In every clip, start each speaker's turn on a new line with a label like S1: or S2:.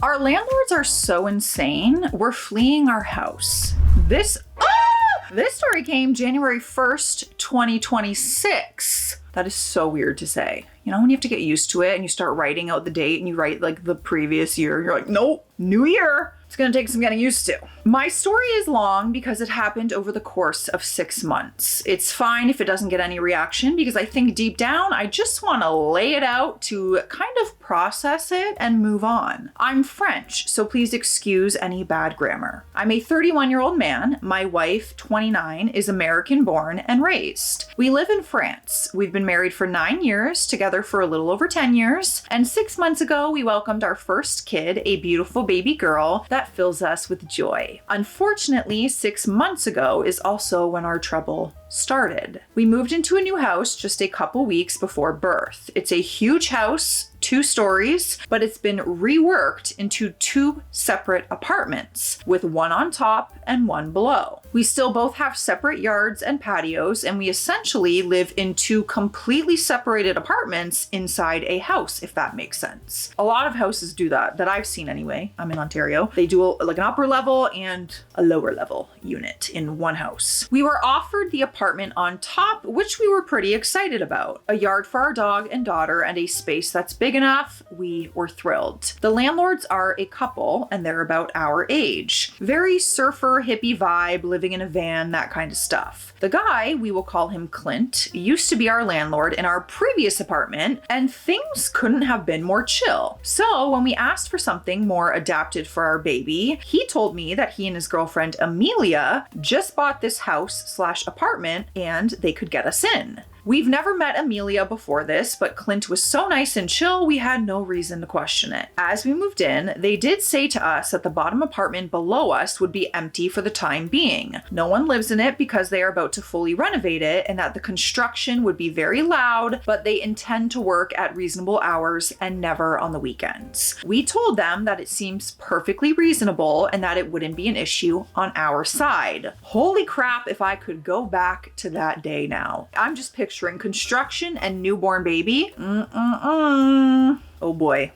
S1: Our landlords are so insane, we're fleeing our house. This story came January 1st, 2026. That is so weird to say. You know, when you have to get used to it and you start writing out the date and you write like the previous year, you're like, nope, new year. It's gonna take some getting used to. My story is long because it happened over the course of 6 months. It's fine if it doesn't get any reaction because I think deep down, I just wanna lay it out to kind of process it and move on. I'm French, so please excuse any bad grammar. I'm a 31-year-old man. My wife, 29, is American born and raised. We live in France. We've been married for 9 years, together for a little over 10 years, and 6 months ago, we welcomed our first kid, a beautiful baby girl that fills us with joy. Unfortunately, 6 months ago is also when our trouble started. We moved into a new house just a couple weeks before birth. It's a huge house, 2 stories, but it's been reworked into 2 separate apartments with one on top and one below. We still both have separate yards and patios, and we essentially live in 2 completely separated apartments inside a house, if that makes sense. A lot of houses do that I've seen anyway. I'm in Ontario. They do like an upper level and a lower level unit in one house. We were offered the apartment on top, which we were pretty excited about. A yard for our dog and daughter and a space that's big enough. We were thrilled. The landlords are a couple and they're about our age. Very surfer, hippie vibe, living in a van, that kind of stuff. The guy, we will call him Clint, used to be our landlord in our previous apartment, and things couldn't have been more chill. So when we asked for something more adapted for our baby, he told me that he and his girlfriend Amelia just bought this house/apartment and they could get us in. We've never met Amelia before this, but Clint was so nice and chill, we had no reason to question it. As we moved in, they did say to us that the bottom apartment below us would be empty for the time being. No one lives in it because they are about to fully renovate it and that the construction would be very loud, but they intend to work at reasonable hours and never on the weekends. We told them that it seems perfectly reasonable and that it wouldn't be an issue on our side. Holy crap, if I could go back to that day now. I'm just picturing construction and newborn baby. Oh boy.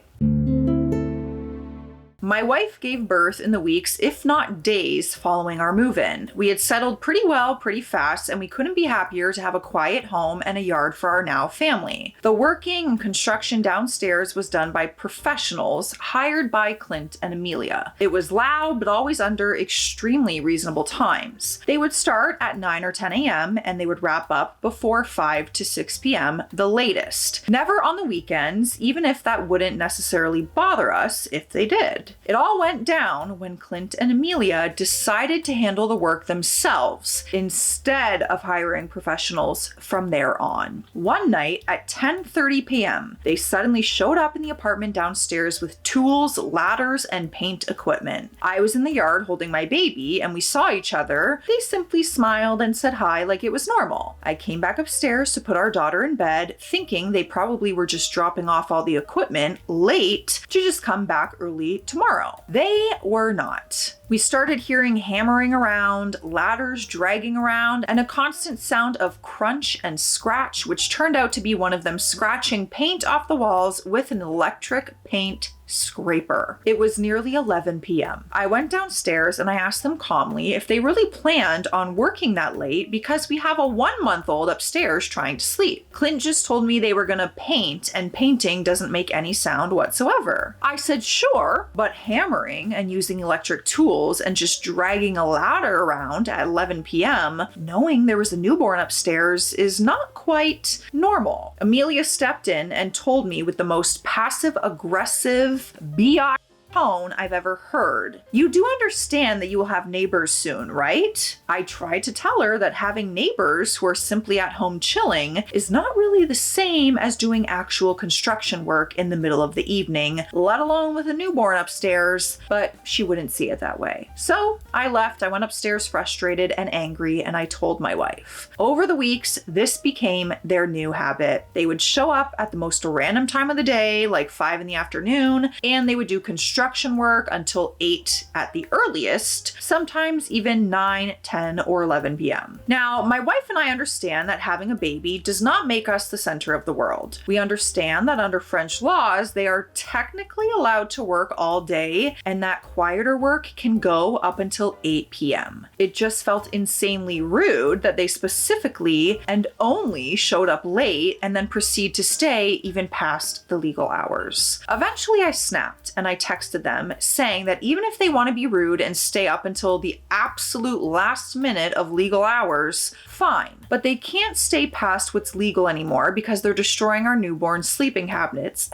S1: My wife gave birth in the weeks, if not days, following our move-in. We had settled pretty well, pretty fast, and we couldn't be happier to have a quiet home and a yard for our now family. The working and construction downstairs was done by professionals hired by Clint and Amelia. It was loud, but always under extremely reasonable times. They would start at 9 or 10 a.m. and they would wrap up before 5 to 6 p.m. the latest. Never on the weekends, even if that wouldn't necessarily bother us if they did. It all went down when Clint and Amelia decided to handle the work themselves instead of hiring professionals from there on. One night at 10:30 p.m., they suddenly showed up in the apartment downstairs with tools, ladders, and paint equipment. I was in the yard holding my baby and we saw each other. They simply smiled and said hi like it was normal. I came back upstairs to put our daughter in bed, thinking they probably were just dropping off all the equipment late to just come back early tomorrow. They were not. We started hearing hammering around, ladders dragging around, and a constant sound of crunch and scratch, which turned out to be one of them scratching paint off the walls with an electric paint scraper. It was nearly 11 p.m. I went downstairs and I asked them calmly if they really planned on working that late because we have a 1-month-old upstairs trying to sleep. Clint just told me they were gonna paint and painting doesn't make any sound whatsoever. I said sure, but hammering and using electric tools and just dragging a ladder around at 11 p.m. knowing there was a newborn upstairs is not quite normal. Amelia stepped in and told me with the most passive-aggressive BI tone I've ever heard. You do understand that you will have neighbors soon, right? I tried to tell her that having neighbors who are simply at home chilling is not really the same as doing actual construction work in the middle of the evening, let alone with a newborn upstairs, but she wouldn't see it that way. So I left. I went upstairs frustrated and angry, and I told my wife. Over the weeks, this became their new habit. They would show up at the most random time of the day, like 5 in the afternoon, and they would do construction construction work until 8 at the earliest, sometimes even 9, 10, or 11 p.m. Now, my wife and I understand that having a baby does not make us the center of the world. We understand that under French laws, they are technically allowed to work all day and that quieter work can go up until 8 p.m. It just felt insanely rude that they specifically and only showed up late and then proceed to stay even past the legal hours. Eventually I snapped and I texted them saying that even if they want to be rude and stay up until the absolute last minute of legal hours, fine. But they can't stay past what's legal anymore because they're destroying our newborn sleeping habits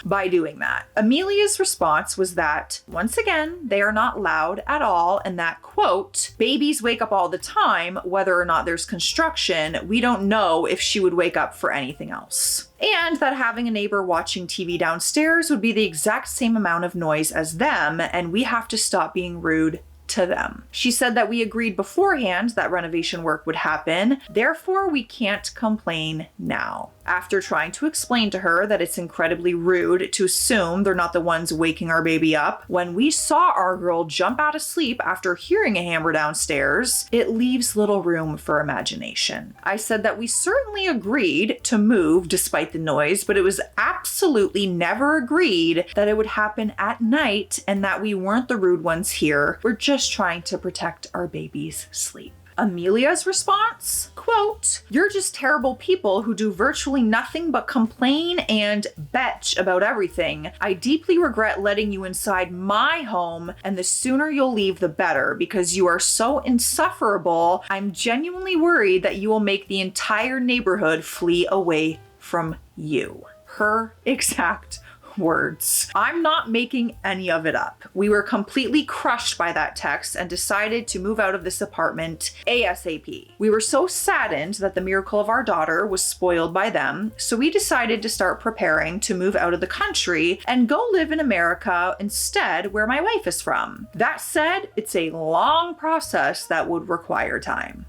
S1: by doing that. Amelia's response was that, once again, they are not loud at all and that, quote, babies wake up all the time, whether or not there's construction. We don't know if she would wake up for anything else. And that having a neighbor watching TV downstairs would be the exact same amount of noise as them, and we have to stop being rude to them. She said that we agreed beforehand that renovation work would happen, therefore we can't complain now. After trying to explain to her that it's incredibly rude to assume they're not the ones waking our baby up, when we saw our girl jump out of sleep after hearing a hammer downstairs, it leaves little room for imagination. I said that we certainly agreed to move despite the noise, but it was absolutely never agreed that it would happen at night and that we weren't the rude ones here. We're just trying to protect our baby's sleep. Amelia's response, quote, you're just terrible people who do virtually nothing but complain and bitch about everything. I deeply regret letting you inside my home, and the sooner you'll leave, the better, because you are so insufferable. I'm genuinely worried that you will make the entire neighborhood flee away from you. Her exact words. I'm not making any of it up. We were completely crushed by that text and decided to move out of this apartment ASAP. We were so saddened that the miracle of our daughter was spoiled by them, so we decided to start preparing to move out of the country and go live in America instead, where my wife is from. That said, it's a long process that would require time.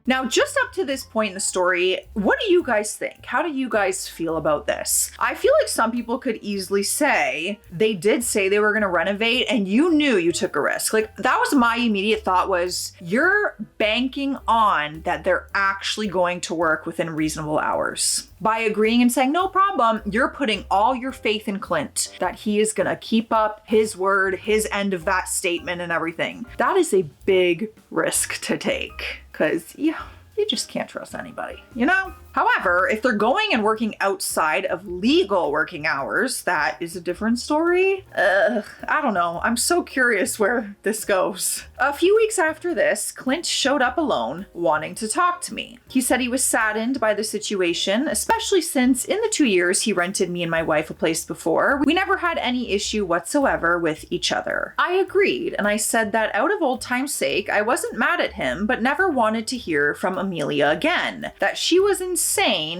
S1: Now, just up to this point in the story, what do you guys think? How do you guys feel about this? I feel like some people could easily say they did say they were going to renovate and you knew you took a risk. Like, that was my immediate thought was, you're banking on that they're actually going to work within reasonable hours. By agreeing and saying, no problem, you're putting all your faith in Clint, that he is going to keep up his word, his end of that statement and everything. That is a big risk to take. Because, yeah, you just can't trust anybody, you know? However, if they're going and working outside of legal working hours, that is a different story. I don't know. I'm so curious where this goes. A few weeks after this, Clint showed up alone, wanting to talk to me. He said he was saddened by the situation, especially since in the 2 years he rented me and my wife a place before, we never had any issue whatsoever with each other. I agreed, and I said that out of old time's sake, I wasn't mad at him, but never wanted to hear from Amelia again, that she was insane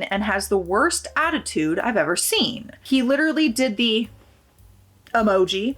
S1: and has the worst attitude I've ever seen. He literally did the emoji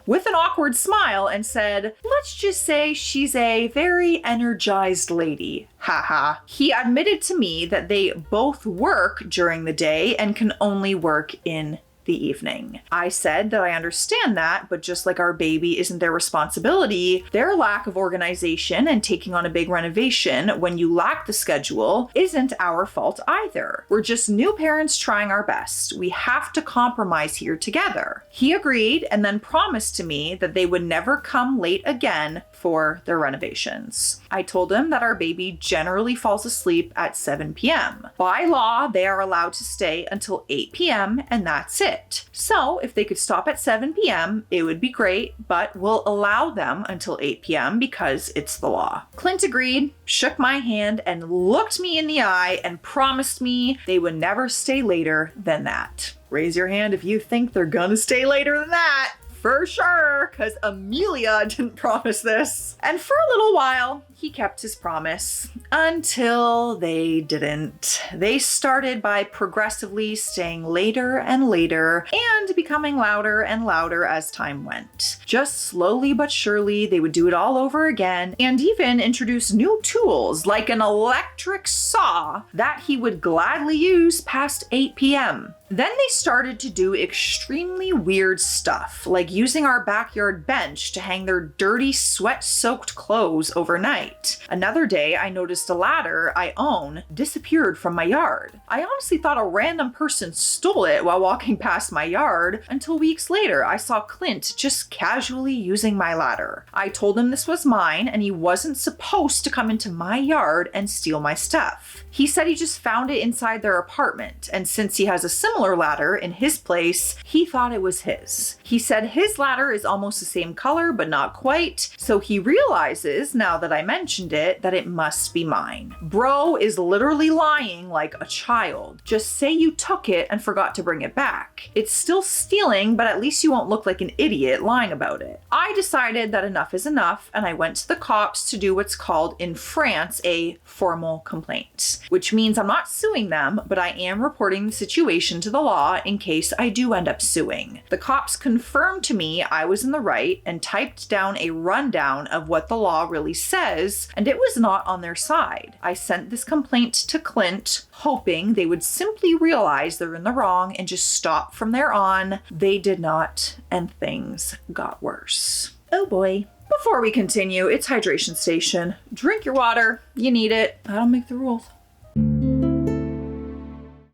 S1: with an awkward smile and said, let's just say she's a very energized lady. Haha. He admitted to me that they both work during the day and can only work in the evening. I said that I understand that, but just like our baby isn't their responsibility, their lack of organization and taking on a big renovation when you lack the schedule isn't our fault either. We're just new parents trying our best. We have to compromise here together. He agreed and then promised to me that they would never come late again for their renovations. I told him that our baby generally falls asleep at 7 p.m. By law, they are allowed to stay until 8 p.m. and that's it. So if they could stop at 7 p.m., it would be great, but we'll allow them until 8 p.m. because it's the law. Clint agreed, shook my hand, and looked me in the eye and promised me they would never stay later than that. Raise your hand if you think they're gonna stay later than that. For sure, because Amelia didn't promise this. And for a little while, he kept his promise until they didn't. They started by progressively staying later and later and becoming louder and louder as time went. Just slowly but surely, they would do it all over again and even introduce new tools like an electric saw that he would gladly use past 8 p.m. Then they started to do extremely weird stuff, like using our backyard bench to hang their dirty, sweat-soaked clothes overnight. Another day, I noticed a ladder I own disappeared from my yard. I honestly thought a random person stole it while walking past my yard, until weeks later, I saw Clint just casually using my ladder. I told him this was mine and he wasn't supposed to come into my yard and steal my stuff. He said he just found it inside their apartment, and since he has a similar ladder in his place, he thought it was his. He said his ladder is almost the same color, but not quite, so he realizes, now that I mentioned it, that it must be mine. Bro is literally lying like a child. Just say you took it and forgot to bring it back. It's still stealing, but at least you won't look like an idiot lying about it. I decided that enough is enough, and I went to the cops to do what's called in France a formal complaint, which means I'm not suing them, but I am reporting the situation to the law in case I do end up suing. The cops confirmed to me I was in the right and typed down a rundown of what the law really says, and it was not on their side. I sent this complaint to Clint, hoping they would simply realize they're in the wrong and just stop from there on. They did not, and things got worse. Oh boy. Before we continue, it's hydration station. Drink your water. You need it. I don't make the rules.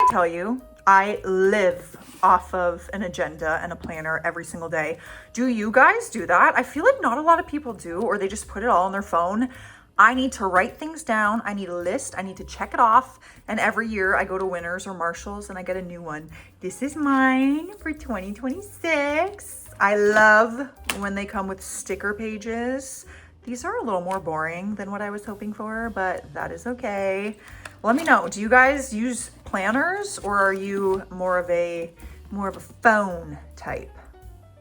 S1: I tell you, I live off of an agenda and a planner every single day. Do you guys do that? I feel like not a lot of people do, or they just put it all on their phone. I need to write things down. I need a list. I need to check it off. And every year I go to Winners or Marshalls and I get a new one. This is mine for 2026. I love when they come with sticker pages. These are a little more boring than what I was hoping for, but that is okay. Let me know, do you guys use planners or are you more of a phone type?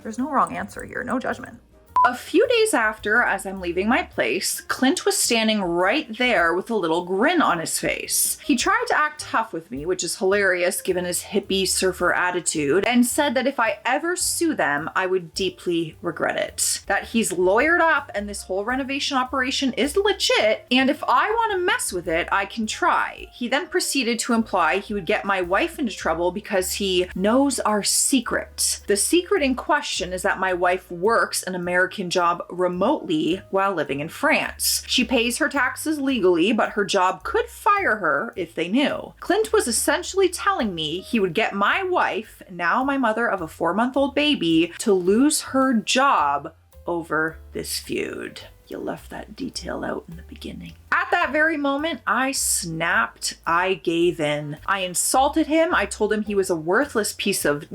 S1: There's no wrong answer here, no judgment. A few days after, as I'm leaving my place, Clint was standing right there with a little grin on his face. He tried to act tough with me, which is hilarious given his hippie surfer attitude, and said that if I ever sue them, I would deeply regret it. That he's lawyered up and this whole renovation operation is legit, and if I want to mess with it, I can try. He then proceeded to imply he would get my wife into trouble because he knows our secret. The secret in question is that my wife works an American job remotely while living in France. She pays her taxes legally, but her job could fire her if they knew. Clint was essentially telling me he would get my wife, now my mother of a 4-month-old baby, to lose her job over this feud. You left that detail out in the beginning. At that very moment, I snapped. I gave in. I insulted him. I told him he was a worthless piece of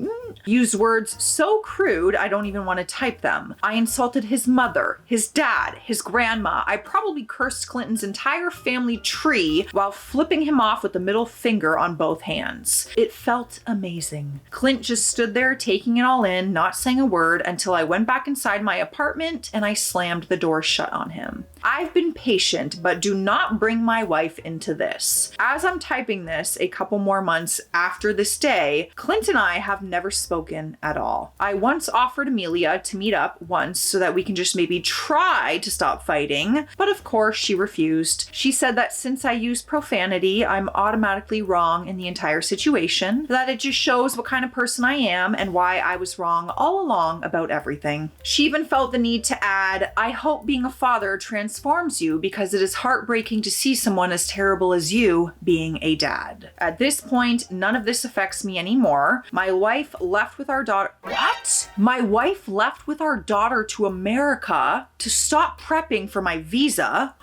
S1: used words so crude I don't even want to type them. I insulted his mother, his dad, his grandma. I probably cursed Clinton's entire family tree while flipping him off with the middle finger on both hands. It felt amazing. Clint just stood there taking it all in, not saying a word until I went back inside my apartment and I slammed the door shut on him. I've been patient, but do not bring my wife into this. As I'm typing this, a couple more months after this day, Clint and I have never spoken at all. I once offered Amelia to meet up once so that we can just maybe try to stop fighting, but of course she refused. She said that since I use profanity, I'm automatically wrong in the entire situation, that it just shows what kind of person I am and why I was wrong all along about everything. She even felt the need to add, I hope being a father transforms you because it is heartbreaking to see someone as terrible as you being a dad. At this point, none of this affects me anymore. My wife left with our daughter. What? My wife left with our daughter to America to stop prepping for my visa.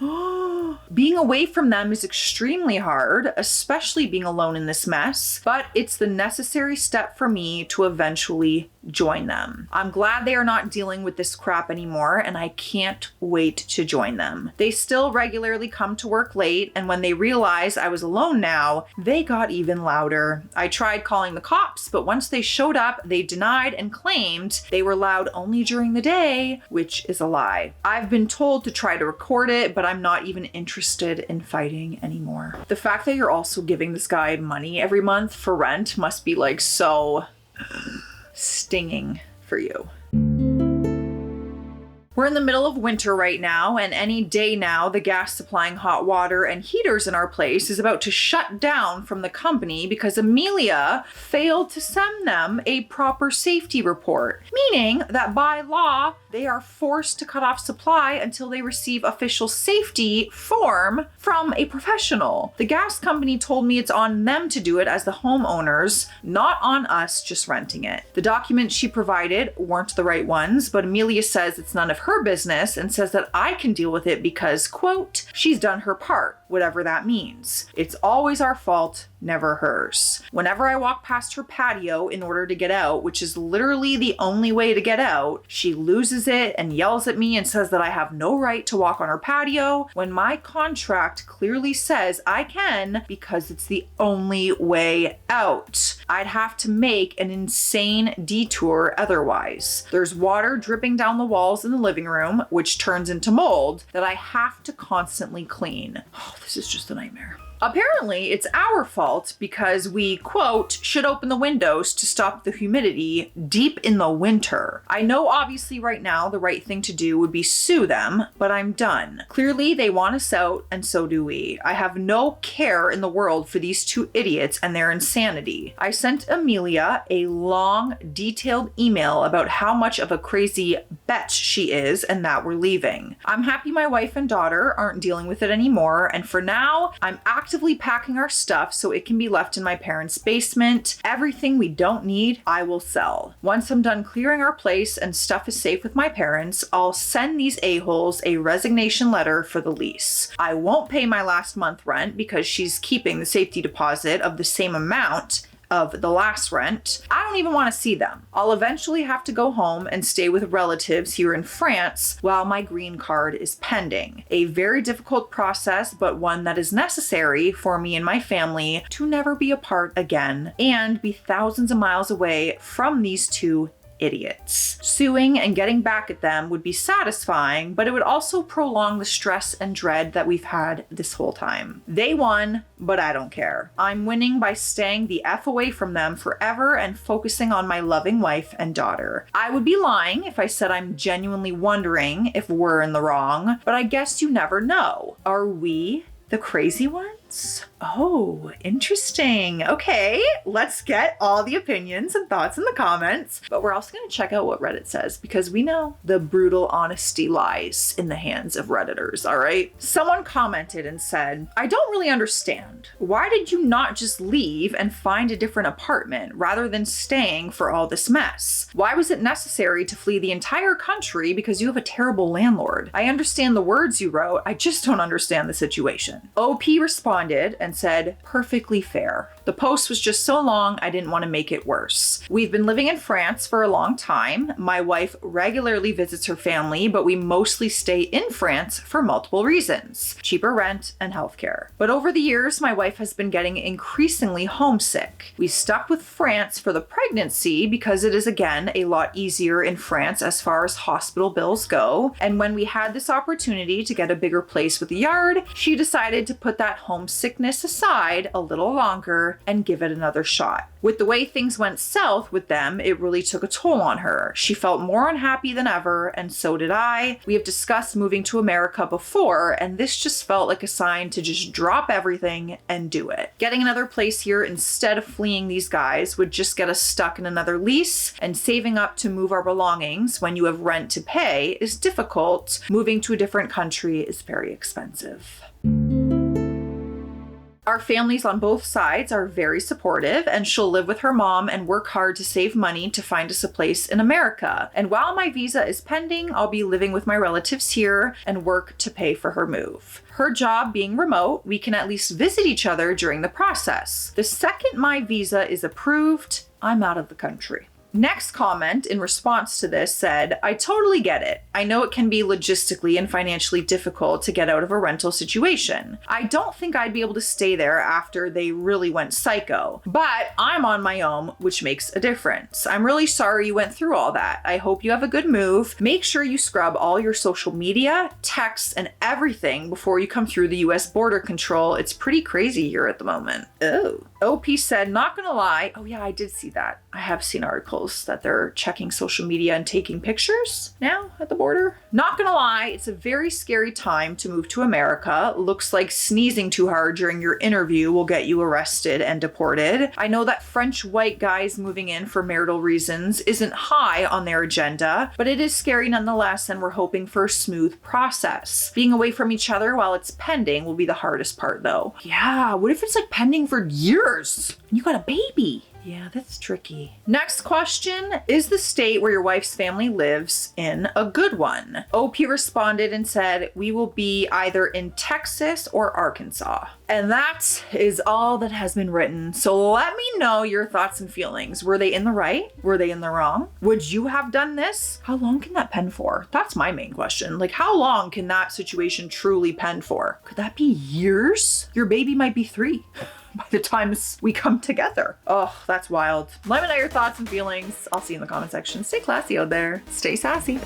S1: Being away from them is extremely hard, especially being alone in this mess, but it's the necessary step for me to eventually join them. I'm glad they are not dealing with this crap anymore, and I can't wait to join them. They still regularly come to work late, and when they realized I was alone now, they got even louder. I tried calling the cops, but once they showed up, they denied and claimed they were loud only during the day, which is a lie. I've been told to try to record it, but I'm not even interested in fighting anymore. The fact that you're also giving this guy money every month for rent must be like so stinging for you. We're in the middle of winter right now, and any day now, the gas supplying hot water and heaters in our place is about to shut down from the company because Amelia failed to send them a proper safety report, meaning that by law, they are forced to cut off supply until they receive official safety form from a professional. The gas company told me it's on them to do it as the homeowners, not on us just renting it. The documents she provided weren't the right ones, but Amelia says it's none of her business and says that I can deal with it because, quote, she's done her part, whatever that means. It's always our fault, never hers. Whenever I walk past her patio in order to get out, which is literally the only way to get out, she loses it and yells at me and says that I have no right to walk on her patio when my contract clearly says I can because it's the only way out. I'd have to make an insane detour otherwise. There's water dripping down the walls in the living room, which turns into mold that I have to constantly clean. Oh, this is just a nightmare. Apparently, it's our fault because we, quote, should open the windows to stop the humidity deep in the winter. I know obviously right now the right thing to do would be sue them, but I'm done. Clearly, they want us out, and so do we. I have no care in the world for these two idiots and their insanity. I sent Amelia a long, detailed email about how much of a crazy bitch she is and that we're leaving. I'm happy my wife and daughter aren't dealing with it anymore, and for now, I'm actively packing our stuff so it can be left in my parents' basement. Everything we don't need, I will sell. Once I'm done clearing our place and stuff is safe with my parents, I'll send these a-holes a resignation letter for the lease. I won't pay my last month rent because she's keeping the safety deposit of the same amount of the last rent. I don't even want to see them. I'll eventually have to go home and stay with relatives here in France while my green card is pending. A very difficult process, but one that is necessary for me and my family to never be apart again and be thousands of miles away from these two idiots. Suing and getting back at them would be satisfying, but it would also prolong the stress and dread that we've had this whole time. They won, but I don't care. I'm winning by staying the F away from them forever and focusing on my loving wife and daughter. I would be lying if I said I'm genuinely wondering if we're in the wrong, but I guess you never know. Are we the crazy ones? Oh, interesting. Okay, let's get all the opinions and thoughts in the comments, but we're also going to check out what Reddit says because we know the brutal honesty lies in the hands of Redditors, all right? Someone commented and said, I don't really understand. Why did you not just leave and find a different apartment rather than staying for all this mess? Why was it necessary to flee the entire country because you have a terrible landlord? I understand the words you wrote, I just don't understand the situation. OP responded and said, perfectly fair. The post was just so long, I didn't want to make it worse. We've been living in France for a long time. My wife regularly visits her family, but we mostly stay in France for multiple reasons: cheaper rent and healthcare. But over the years, my wife has been getting increasingly homesick. We stuck with France for the pregnancy because it is again a lot easier in France as far as hospital bills go. And when we had this opportunity to get a bigger place with a yard, she decided to put that homesickness aside a little longer and give it another shot. With the way things went south with them, it really took a toll on her. She felt more unhappy than ever, and so did I. We have discussed moving to America before, and this just felt like a sign to just drop everything and do it. Getting another place here instead of fleeing these guys would just get us stuck in another lease, and saving up to move our belongings when you have rent to pay is difficult. Moving to a different country is very expensive. Our families on both sides are very supportive, and she'll live with her mom and work hard to save money to find us a place in America. And while my visa is pending, I'll be living with my relatives here and work to pay for her move. Her job being remote, we can at least visit each other during the process. The second my visa is approved, I'm out of the country. Next comment in response to this said, I totally get it. I know it can be logistically and financially difficult to get out of a rental situation. I don't think I'd be able to stay there after they really went psycho, but I'm on my own, which makes a difference. I'm really sorry you went through all that. I hope you have a good move. Make sure you scrub all your social media, texts, and everything before you come through the US border control. It's pretty crazy here at the moment. Oh. OP said, not gonna lie. Oh yeah, I did see that. I have seen articles that they're checking social media and taking pictures now at the border. Not gonna lie, it's a very scary time to move to America. Looks like sneezing too hard during your interview will get you arrested and deported. I know that French white guys moving in for marital reasons isn't high on their agenda, but it is scary nonetheless, and we're hoping for a smooth process. Being away from each other while it's pending will be the hardest part though. Yeah, what if it's like pending for years? You got a baby. Yeah, that's tricky. Next question, is the state where your wife's family lives in a good one? OP responded and said, we will be either in Texas or Arkansas. And that is all that has been written. So let me know your thoughts and feelings. Were they in the right? Were they in the wrong? Would you have done this? How long can that pen for? That's my main question. Like, how long can that situation truly pen for? Could that be years? Your baby might be 3. By the time we come together. Oh, that's wild. Let me know your thoughts and feelings. I'll see you in the comment section. Stay classy out there. Stay sassy.